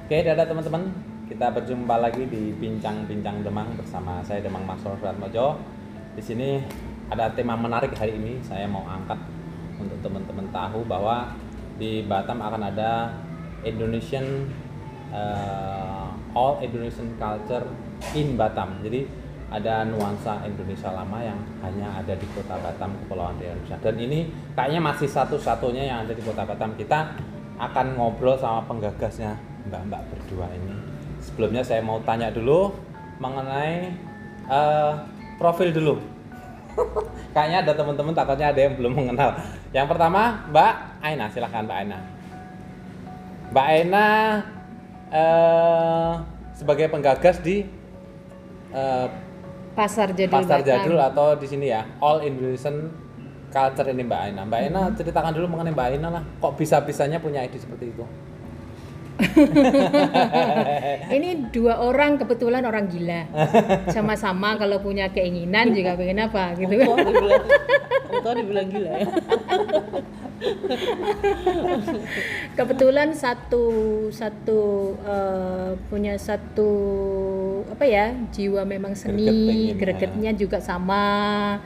Oke, dadah teman-teman. Kita berjumpa lagi di Bincang-Bincang Demang bersama saya Demang Maxwell Suratmojo. Di sini ada tema menarik hari ini. Saya mau angkat untuk teman-teman tahu bahwa di Batam akan ada Indonesian All Indonesian Culture in Batam. Jadi ada nuansa Indonesia lama yang hanya ada di Kota Batam, Kepulauan Riau Indonesia. Dan ini kayaknya masih satu-satunya yang ada di Kota Batam. Kita akan ngobrol sama penggagasnya, mbak-mbak berdua ini. Sebelumnya saya mau tanya dulu mengenai profil dulu. Kayaknya ada teman-teman takutnya ada yang belum mengenal. Yang pertama Mbak Aina, silahkan Mbak Aina. Mbak Aina sebagai penggagas di Pasar Jadul Pasar Batam. Jadul atau di sini ya All Indonesian Culture ini Mbak Aina. Mbak Aina ceritakan dulu mengenai Mbak Aina lah. Kok bisa-bisanya punya ide seperti itu? Ini dua orang kebetulan orang gila. Sama-sama kalau punya keinginan juga pengen apa gitu. Dibilang gila ya. Kebetulan punya satu apa ya, jiwa memang seni, gregetnya juga sama.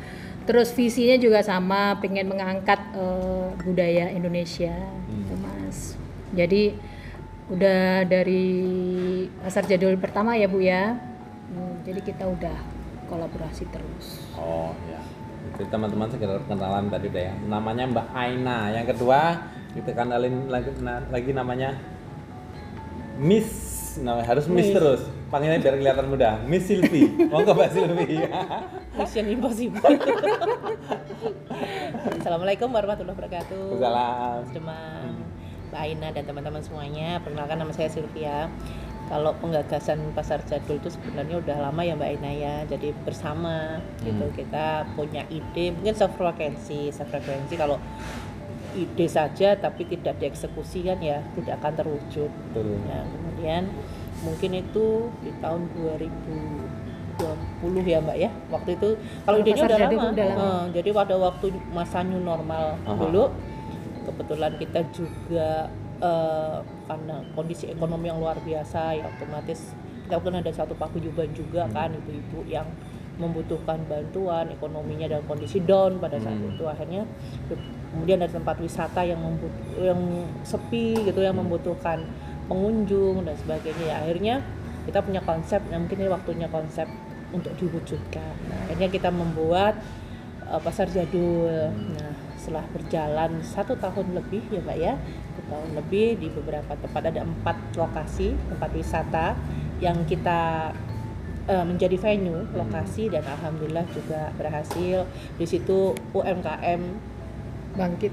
Terus visinya juga sama, pengen mengangkat budaya Indonesia, gitu Mas. Jadi udah dari Pasar Jadul pertama ya Bu ya. Jadi kita udah kolaborasi terus. Oh ya. Jadi teman-teman sekedar kenalan tadi udah ya. Namanya Mbak Aina. Yang kedua kita kenalin lagi namanya Miss. Nah, harus Miss terus. Panggilnya biar kelihatan muda. Miss Silvi. Monggo Mbak Silvi. Mission Impossible. Assalamualaikum warahmatullahi wabarakatuh. Salam. Demang, Mbak Aina dan teman-teman semuanya. Perkenalkan, nama saya Sylvia. Kalau penggagasan Pasar Jadul itu sebenarnya udah lama ya Mbak Aina ya. Jadi bersama gitu kita punya ide, mungkin sefrekuensi kalau ide saja tapi tidak dieksekusi kan ya tidak akan terwujud. Betul. Nah, kemudian mungkin itu di tahun 2020 ya Mbak ya. Waktu itu kalau idenya udah lama. Jadi pada waktu masa new normal dulu kebetulan kita juga karena kondisi ekonomi yang luar biasa ya, otomatis kita kan ada satu paguyuban juga kan ibu-ibu yang membutuhkan bantuan ekonominya dalam kondisi down pada saat itu. Akhirnya kemudian ada tempat wisata yang sepi gitu, yang membutuhkan pengunjung dan sebagainya ya. Akhirnya kita punya konsep, mungkin ini waktunya konsep untuk diwujudkan. Nah, akhirnya kita membuat Pasar Jadul. Nah, setelah berjalan 1 tahun lebih ya Mbak ya, 1 tahun lebih di beberapa tempat, ada 4 lokasi tempat wisata yang kita menjadi venue lokasi, dan alhamdulillah juga berhasil. Di situ UMKM bangkit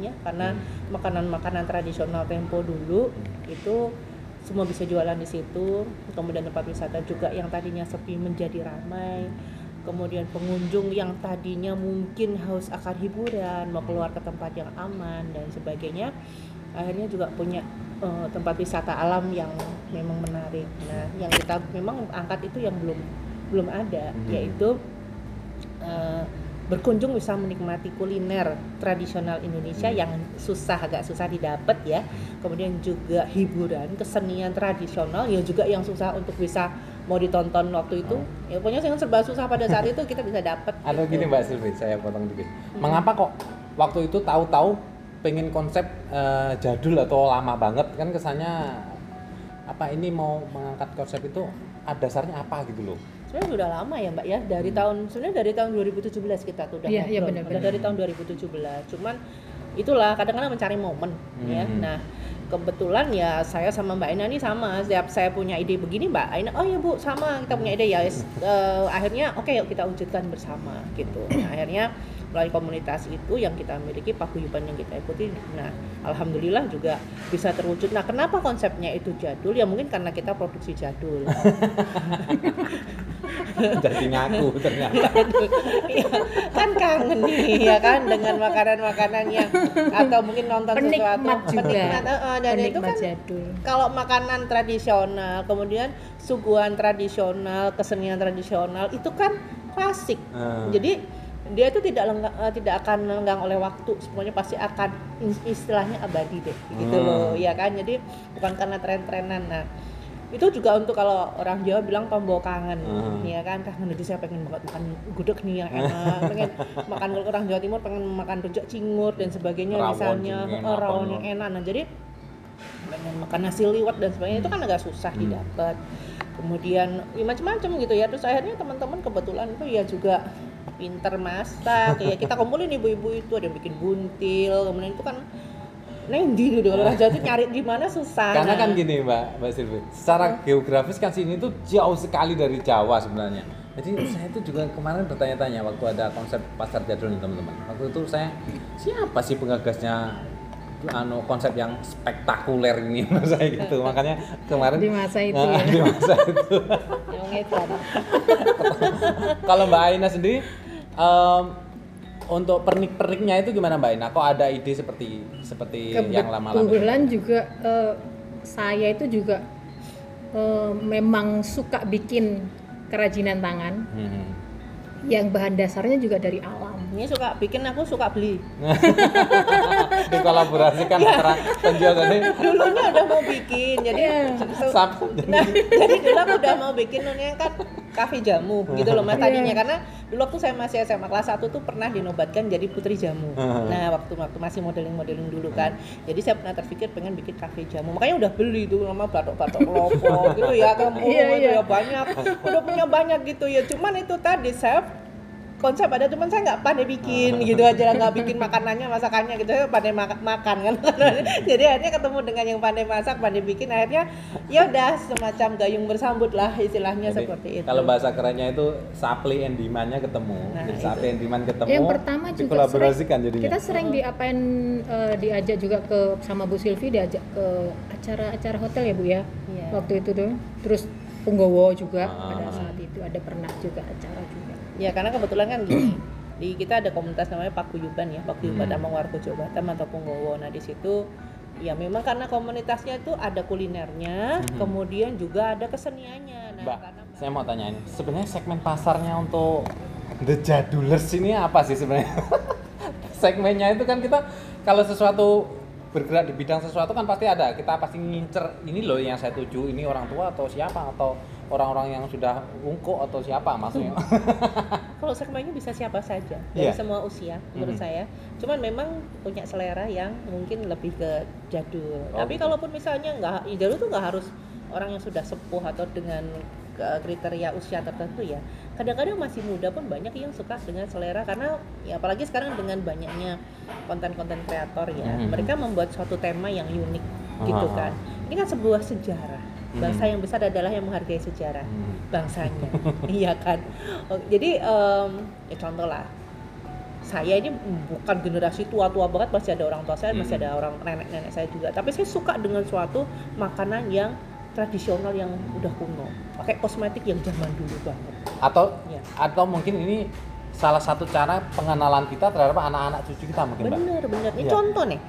ya, karena makanan-makanan tradisional tempo dulu itu semua bisa jualan di situ. Kemudian tempat wisata juga yang tadinya sepi menjadi ramai. Kemudian pengunjung yang tadinya mungkin haus akan hiburan, mau keluar ke tempat yang aman dan sebagainya, akhirnya juga punya tempat wisata alam yang memang menarik. Nah, yang kita memang angkat itu yang belum ada, yaitu berkunjung bisa menikmati kuliner tradisional Indonesia yang agak susah didapat ya. Kemudian juga hiburan, kesenian tradisional yang juga yang susah untuk bisa mau ditonton waktu itu. Ya pokoknya yang serba susah pada saat itu kita bisa dapat. Atau gitu. gini Mbak Silvi, saya potong dikit. Mengapa kok waktu itu tahu-tahu pengen konsep jadul atau lama banget, kan kesannya apa ini mau mengangkat konsep itu ada dasarnya apa gitu loh. Sebenarnya sudah lama ya Mbak ya, dari tahun 2017 kita tuh udah ngobrol. Dari tahun 2017. Cuman itulah kadang-kadang mencari momen ya. Nah, kebetulan ya saya sama Mbak Aina ini sama, setiap saya punya ide begini Mbak Aina, oh ya Bu sama kita punya ide ya, akhirnya oke, yuk kita wujudkan bersama gitu. Nah, akhirnya melalui komunitas itu yang kita miliki, paguyuban yang kita ikuti, nah alhamdulillah juga bisa terwujud. Nah, kenapa konsepnya itu jadul? Ya mungkin karena kita produksi jadul. Jadi ngaku ternyata. Ya, kan kangen nih ya kan dengan makanan-makanan yang atau mungkin nonton penikmat sesuatu juga. Dan itu kan jadul. Kalau makanan tradisional, kemudian suguhan tradisional, kesenian tradisional itu kan klasik. Jadi dia itu tidak akan lenggang oleh waktu, semuanya pasti akan istilahnya abadi deh gitu loh ya kan. Jadi bukan karena tren-trenan. Nah itu juga untuk kalau orang Jawa bilang pembawa kangen ya kan, kangen aja saya pengen banget makan gudeg nih yang enak, pengen makan, kalau orang Jawa Timur pengen makan rujak cingur dan sebagainya, rawon misalnya rawon yang enak. Nah jadi pengen makan nasi liwet dan sebagainya itu kan agak susah didapat. Kemudian ya macam-macam gitu ya. Terus akhirnya teman-teman kebetulan itu ya juga pinter masak ya, kita kumpulin ibu-ibu itu, ada yang bikin buntil, kemudian itu kan nendi gitu, kalau orang Jawa itu nyari di mana susah. Karena kan gini Mbak Silvi, secara geografis kan sini tuh jauh sekali dari Jawa sebenarnya. Jadi saya itu juga kemarin bertanya-tanya waktu ada konsep pasar jadul nih teman-teman. Waktu itu saya, siapa sih pengagasnya konsep yang spektakuler ini menurut saya gitu. Makanya kemarin di masa itu ya. Di masa itu. Kalau Mbak Aina sendiri untuk pernik-perniknya itu gimana Mbak Ina? Kok ada ide seperti yang lama-lama? Kebetulan juga saya itu juga memang suka bikin kerajinan tangan yang bahan dasarnya juga dari alam. Ini suka bikin, aku suka beli. Dikolaborasikan antara penjual tadi. Dulunya udah mau bikin, jadi jadi dulu aku udah mau bikin yang kan kafe jamu gitu loh Mas tadinya, karena dulu waktu saya masih SMA kelas 1 tuh pernah dinobatkan jadi putri jamu. Nah waktu masih modeling dulu kan, jadi saya pernah terpikir pengen bikin kafe jamu, makanya udah beli tuh nama batok-batok lopo gitu ya, ya banyak, udah punya banyak gitu ya. Cuman itu tadi saya konsep ada, cuman saya nggak pandai bikin gitu aja, nggak bikin makanannya, masakannya gitu, saya pandai makan kan. Jadi akhirnya ketemu dengan yang pandai masak, pandai bikin, akhirnya ya udah semacam gayung bersambut lah istilahnya. Jadi, seperti itu. Kalau bahasa kerennya itu supply and demand-nya ketemu. Jadi supply and demand ketemu. Yang pertama juga dikolaborasikan jadinya. Kita sering diajak juga sama Bu Silvi, diajak ke acara-acara hotel ya Bu ya. Waktu itu tuh. Terus Punggowo juga pada saat itu ada pernah juga acara juga. Ya karena kebetulan kan gini, di kita ada komunitas namanya Paguyuban ya, Paguyuban Amang Warkojo Batam atau Punggowo. Nah di situ ya memang karena komunitasnya itu ada kulinernya, kemudian juga ada keseniannya. Nah, Mbak, saya mau tanya ini, sebenarnya segmen pasarnya untuk The Jadulers ini apa sih sebenarnya? Segmennya itu kan kita kalau sesuatu bergerak di bidang sesuatu kan pasti ada, kita pasti ngincer ini loh yang saya tuju, ini orang tua atau siapa, atau orang-orang yang sudah ungkuk atau siapa maksudnya. Kalau segmennya bisa siapa saja dari semua usia menurut saya. Cuman memang punya selera yang mungkin lebih ke jadul. Tapi kalaupun misalnya jadul tuh nggak harus orang yang sudah sepuh atau dengan kriteria usia tertentu ya. Kadang-kadang masih muda pun banyak yang suka dengan selera, karena ya apalagi sekarang dengan banyaknya konten-konten kreator ya, mereka membuat suatu tema yang unik gitu kan. Ini kan sebuah sejarah. Bangsa yang besar adalah yang menghargai sejarah bangsanya. Iya kan. Jadi ya contoh lah, saya ini bukan generasi tua-tua banget, masih ada orang tua saya, masih ada orang nenek-nenek saya juga, tapi saya suka dengan suatu makanan yang tradisional yang udah kuno, pakai kosmetik yang zaman dulu banget. Atau mungkin ini salah satu cara pengenalan kita terhadap anak-anak cucu kita mungkin Mbak. Bener. Ini contoh nih.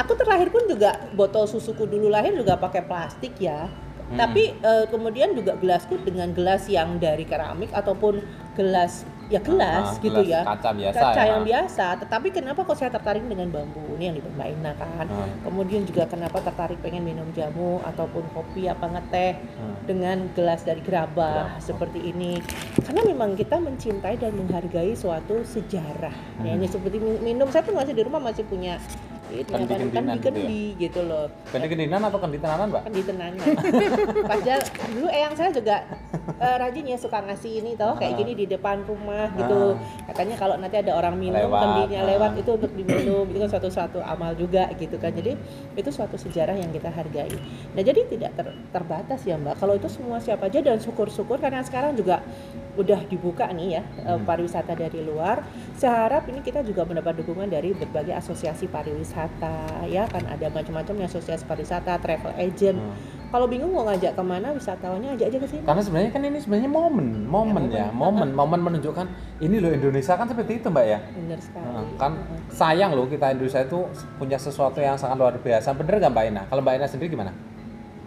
Aku terlahir pun juga botol susuku dulu lahir juga pakai plastik ya. Tapi kemudian juga gelasku dengan gelas yang dari keramik ataupun gelas gitu ya, kaca yang biasa. Tetapi kenapa kok saya tertarik dengan bambu ini yang di Mbak Ina kan. Kemudian juga kenapa tertarik pengen minum jamu ataupun kopi apa ngeteh dengan gelas dari gerabah seperti ini, karena memang kita mencintai dan menghargai suatu sejarah. Ya, ini seperti minum, saya pun masih di rumah masih punya kendi gitu loh. Kendi kendinan atau kendi tenanan Mbak? Kendi tenanan. Padahal dulu eyang saya juga rajin ya, suka ngasih ini toh kayak gini di depan rumah gitu. Katanya kalau nanti ada orang minum kendinya lewat itu untuk diminum, itu kan suatu amal juga gitu kan. Jadi itu suatu sejarah yang kita hargai. Nah jadi tidak terbatas ya Mbak. Kalau itu semua siapa aja, dan syukur-syukur karena sekarang juga udah dibuka nih ya pariwisata dari luar. Saya harap ini kita juga mendapat dukungan dari berbagai asosiasi pariwisata ya kan, ada macam-macam asosiasi pariwisata, travel agent. Kalau bingung mau ngajak kemana wisatawannya, ajak aja ke sini. Karena sebenarnya kan ini sebenarnya momen menunjukkan ini loh Indonesia kan seperti itu Mbak ya. Benar sekali. Kan sayang loh kita Indonesia itu punya sesuatu yang sangat luar biasa. Bener nggak Mbak Ina? Kalau Mbak Ina sendiri gimana?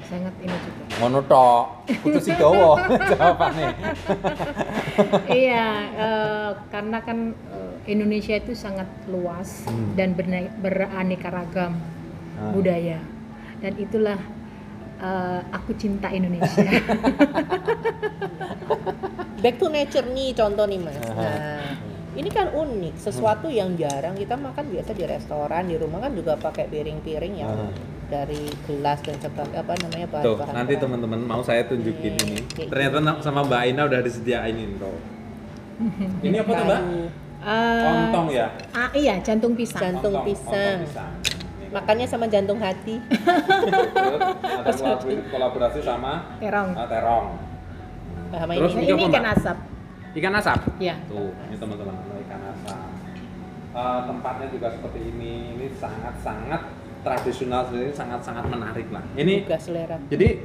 sangat ini juga. Ngono tok, kudu sidawa jawabane. Iya, karena kan Indonesia itu sangat luas dan beraneka ragam budaya, dan itulah aku cinta Indonesia. Back to nature nih contoh nih Mas. Nah, ini kan unik, sesuatu yang jarang kita makan biasa di restoran, di rumah kan juga pakai piring-piring yang dari gelas dan sebagainya, apa namanya, Tuh, bahan-bahan. nanti teman-teman mau saya tunjukin ini. Ternyata sama Mbak Aina udah disediain ini tuh. Ini apa tuh Mbak? Ontong ya? Iya, jantung pisang. Jantung pisang. Makannya sama jantung hati. Terus ada kolaborasi sama Terong. terong. Sama Terus ini. ini Ini apa, ikan Mbak? asap. Ikan asap? Iya. Tuh, ini teman-teman, ikan asap. Tempatnya juga seperti ini. Ini sangat-sangat tradisional, ini sangat-sangat menarik lah. Ini Juga selera. jadi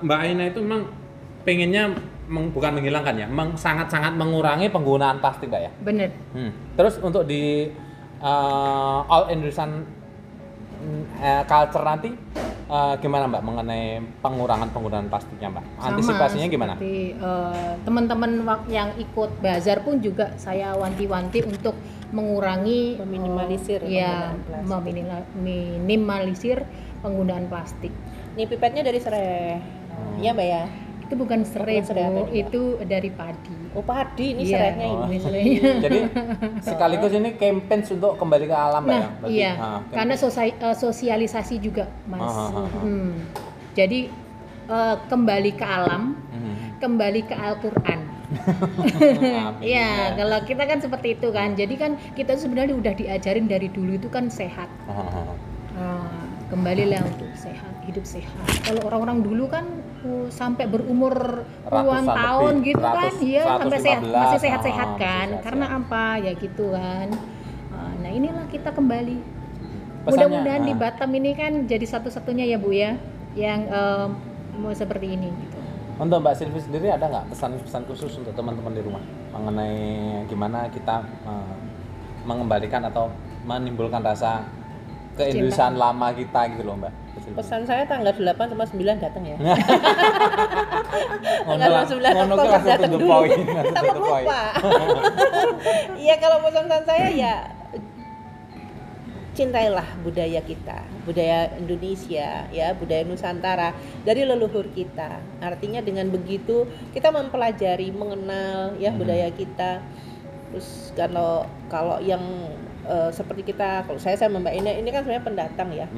Mbak Aina itu memang pengennya bukan menghilangkan ya, sangat-sangat mengurangi penggunaan plastik, Mbak ya. Bener. Terus untuk di All Indonesian Culture nanti gimana Mbak mengenai pengurangan penggunaan plastiknya Mbak? Antisipasinya gimana? Seperti teman-teman yang ikut bazar pun juga saya wanti-wanti untuk mengurangi Meminimalisir ya, penggunaan plastik. minimalisir penggunaan plastik. Ini pipetnya dari serai. Iya Mbak ya? Itu bukan serai, Bukan serai, apa Bu. ini, Mbak? Itu dari padi. Oh padi, ini Iya. serainya ini. Ini serainya. Jadi sekaligus ini campaign untuk kembali ke alam Mbak Nah, ya? Berarti, iya, campaign. karena sosialisasi juga, Mas. Jadi kembali ke alam, kembali ke Al-Quran. Amin, Iya, ya. kalau kita kan seperti itu kan. Jadi kan kita sebenarnya udah diajarin dari dulu itu kan sehat. Kembalilah untuk sehat, hidup sehat. Kalau orang-orang dulu kan sampai berumur puluhan Ratusan tahun lebih, gitu kan, iya sampai sehat, 115, masih sehat-sehat kan. masih sehat-sehat. Karena apa ya gitu kan. Nah inilah kita kembali. Pesannya, Mudah-mudahan di Batam ini kan jadi satu-satunya ya Bu ya, yang mau seperti ini gitu. Untuk Mbak Silvi sendiri ada nggak pesan-pesan khusus untuk teman-teman di rumah mengenai gimana kita mengembalikan atau menimbulkan rasa keindonesiaan lama kita gitu loh Mbak Silvi? Pesan saya tanggal 8 sama 9 datang ya. Ngono Tanggal lah, 9 ngono ki Oktober langsung datang to the dulu. point, langsung to Takut the point. lupa. Iya kalau pesan saya ya cintailah budaya kita, budaya Indonesia ya, budaya Nusantara dari leluhur kita. Artinya dengan begitu kita mempelajari, mengenal ya budaya kita. Terus kalau yang seperti kita, kalau saya sama Mbak Ina ini kan sebenarnya pendatang ya.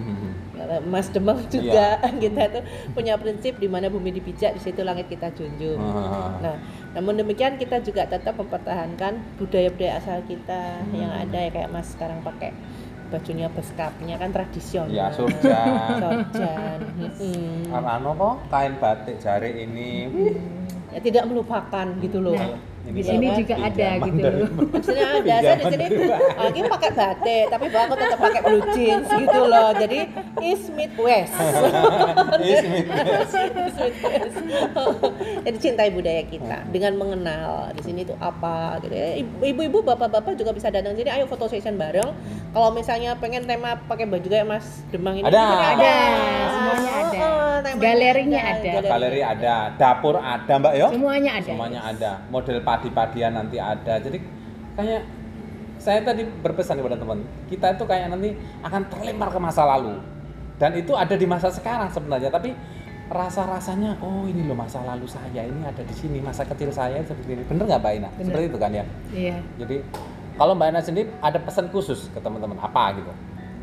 Mas Demang juga kita tuh punya prinsip di mana bumi dipijak di situ langit kita junjung. Nah, namun demikian kita juga tetap mempertahankan budaya-budaya asal kita yang ada ya, kayak Mas sekarang pakai bajunya beskapnya kan tradisional. Ya, surjan. Surjan. Ano kok kain batik jari ini. Ya tidak melupakan gitu loh. Nah, Ini di sini zaman- juga di ada zaman gitu. dari- Maksudnya ada, saya di sini lagi pakai batik, tapi aku tetap pakai blue jeans gitu loh. Jadi East meet West. Is Midwest. Jadi cintai budaya kita dengan mengenal di sini tuh apa gitu ya. Ibu-ibu, bapak-bapak juga bisa datang sini. Ayo foto session bareng. Kalau misalnya pengen tema pakai baju kayak Mas Demang ini, Ada. di sini Ada, semuanya ada. temanya Galerinya ada. Galeri ada, dapur ada Mbak yo. Semuanya ada. Semuanya ada. Model padi-padian nanti ada. Jadi kayak saya tadi berpesan kepada teman, kita itu kayak nanti akan terlempar ke masa lalu. Dan itu ada di masa sekarang sebenarnya, tapi rasa-rasanya oh ini loh masa lalu saya, ini ada di sini, masa kecil saya seperti ini. Bener nggak Mbak Ina? Bener. Seperti itu kan ya. Iya. Jadi kalau Mbak Ina sendiri ada pesan khusus ke teman-teman apa gitu?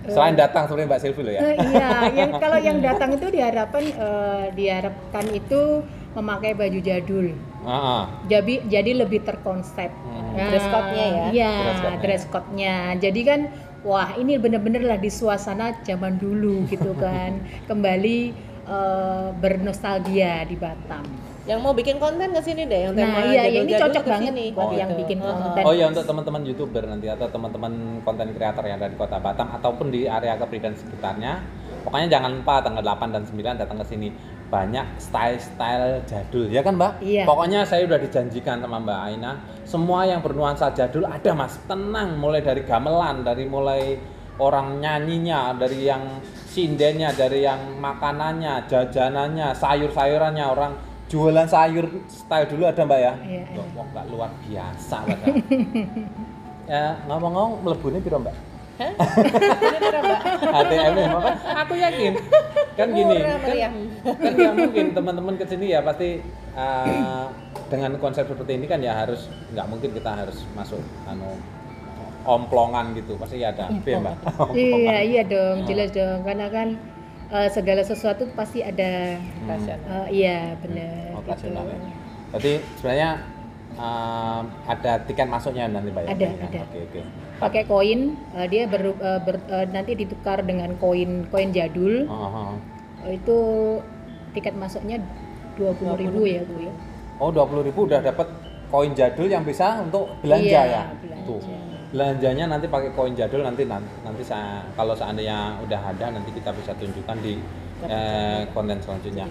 Selain datang seperti Mbak Silvi loh ya. Iya, kalau yang datang itu diharapkan itu memakai baju jadul. Jadi lebih terkonsep. Dress code-nya ya? Iya, Dress code-nya. dress code-nya. Jadi kan, wah ini bener-bener lah di suasana zaman dulu gitu kan. Kembali bernostalgia di Batam. yang mau bikin konten ke sini deh, yang tema Nah iya, ini jadul-jadul cocok ke banget sini. buat Gitu. yang bikin konten. Oh ya, untuk teman-teman YouTuber nanti atau teman-teman konten kreator yang ada di Kota Batam ataupun di area Kepri dan sekitarnya, pokoknya jangan lupa tanggal 8 dan 9 datang ke sini. Banyak style-style jadul, ya kan Mbak? Iya. Pokoknya saya udah dijanjikan sama Mbak Aina, semua yang bernuansa jadul ada Mas. Tenang, mulai dari gamelan, dari mulai orang nyanyinya, dari yang sindennya, dari yang makanannya, jajanannya, sayur-sayurannya, orang jualan sayur style dulu ada Mbak ya? Iya. Wah, Mbak luar biasa padahal. Ya, ngomong-ngomong melebuni piro Mbak? Hah? Ini berapa, Mbak? ATM apa? Aku yakin. Kan gini, Murah, meriah. kan nggak mungkin teman-teman kesini ya pasti dengan konsep seperti ini kan ya harus nggak mungkin kita harus masuk omplongan gitu, pasti ada ya Mbak. Iya dong, jelas dong, karena kan segala sesuatu pasti ada iya benar. Operasional Gitu. ya. Berarti sebenarnya ada tiket masuknya nanti Mbak ya? Ada. Oke. Pakai koin, dia nanti ditukar dengan koin jadul. Itu tiket masuknya 20.000 ya Bu ya. Oh 20.000 udah dapat koin jadul yang bisa untuk belanja Iya, ya? belanja. Tuh. Belanjanya nanti pakai koin jadul, nanti saya kalau seandainya udah ada nanti kita bisa tunjukkan di konten selanjutnya.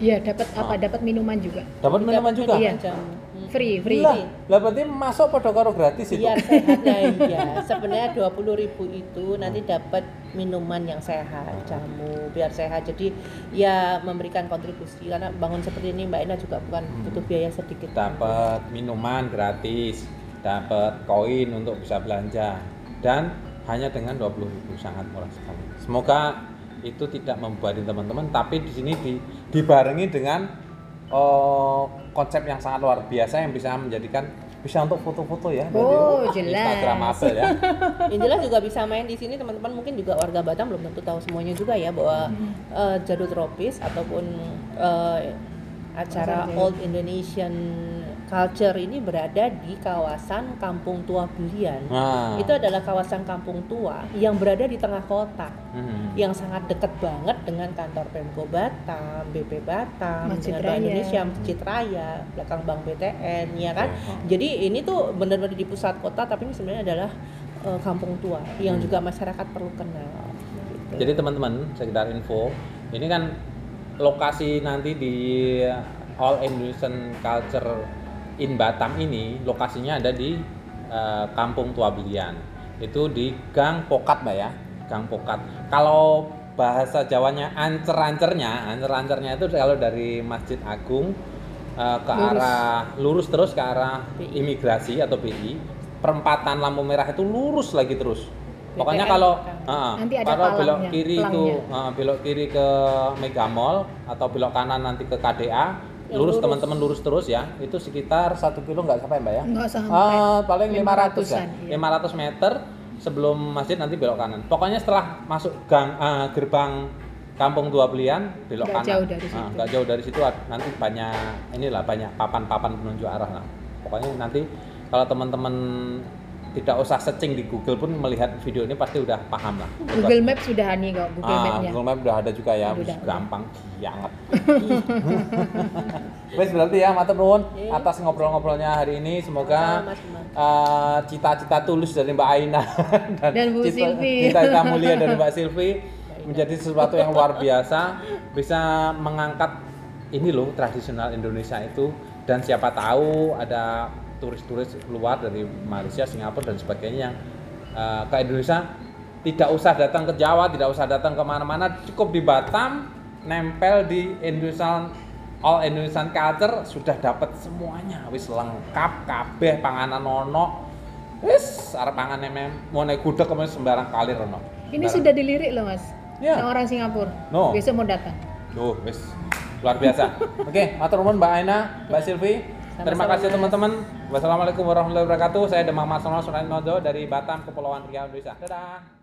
Iya, dapat apa? Dapat minuman juga. Dapat minuman juga? Iya. Free. Lah berarti masuk pada karo gratis itu. Biar sehat ya. Sebenarnya 20.000 itu nanti dapat minuman yang sehat, jamu, biar sehat. Jadi ya memberikan kontribusi karena bangun seperti ini Mbak Ina juga bukan butuh biaya sedikit. Dapat minuman gratis, dapat koin untuk bisa belanja dan hanya dengan 20.000, sangat murah sekali. Semoga itu tidak membebani teman-teman, tapi di sini dibarengi dengan konsep yang sangat luar biasa yang bisa menjadikan bisa untuk foto-foto ya. Oh, Jadi, jelas. Instagramable ya. Inilah juga bisa main di sini teman-teman, mungkin juga warga Batam belum tentu tahu semuanya juga ya bahwa Jadul Tropis ataupun acara Old Indonesian Culture ini berada di kawasan Kampung Tua Belian. Itu adalah kawasan kampung tua yang berada di tengah kota, yang sangat dekat banget dengan kantor Pemko Batam, BP Batam, Masjid dengan Bank Raya. Indonesia, Masjid Raya, belakang Bank BTN, ya kan? Jadi ini tuh benar-benar di pusat kota, tapi ini sebenarnya adalah kampung tua yang juga masyarakat perlu kenal. Gitu. Jadi teman-teman, sekedar info, ini kan lokasi nanti di All Indonesian Culture in Batam ini lokasinya ada di Kampung Tua Belian. Itu di Gang Pokat Mbak ya, Gang Pokat. Kalau bahasa Jawanya ancer-ancernya itu kalau dari Masjid Agung ke arah lurus terus ke arah imigrasi atau BI, perempatan lampu merah itu lurus lagi terus. Pokoknya kalau Nanti ada kalau belok palangnya, kiri itu belok kiri ke Mega Mall atau belok kanan nanti ke KDA, lurus teman-teman lurus terus ya. Itu sekitar 1 kilo nggak sampai Mbak ya? Nggak sampai. Paling 500 ya. Iya. 500 meter sebelum masjid nanti belok kanan. Pokoknya setelah masuk gerbang Kampung Tua Belian belok Nggak kanan. jauh dari situ. Nggak jauh dari situ nanti banyak papan-papan penunjuk arah lah. Pokoknya nanti kalau teman-teman tidak usah searching di Google pun melihat video ini pasti udah paham lah. Google Maps sudah nih kok, Google Map-nya. Google Map udah ada juga ya, Udah. gampang banget. Wes berarti ya, matur nuwun atas ngobrol-ngobrolnya hari ini. Semoga cita-cita tulus dari Mbak Aina Dan Bu Silvi. cita-cita mulia dari Mbak Silvi menjadi sesuatu yang luar biasa, bisa mengangkat ini loh tradisional Indonesia itu, dan siapa tahu ada turis-turis luar dari Malaysia, Singapura dan sebagainya yang ke Indonesia tidak usah datang ke Jawa, tidak usah datang kemana-mana, cukup di Batam, nempel di All Indonesian Culture sudah dapat semuanya, wis lengkap kabeh panganan ono, wis arep pangan mau naik gudeg kemudian sembarang kalir ono. Ini sudah dilirik loh Mas. Ya. Sama orang Singapura. No. Besok mau datang. Duh, wis luar biasa. Oke, matur nuwun Mbak Aina, Mbak Silvi. Terima kasih teman-teman. Wassalamualaikum warahmatullahi wabarakatuh. Saya Demang Marsono Sunan Nojo dari Batam, Kepulauan Riau, Indonesia. Dadah.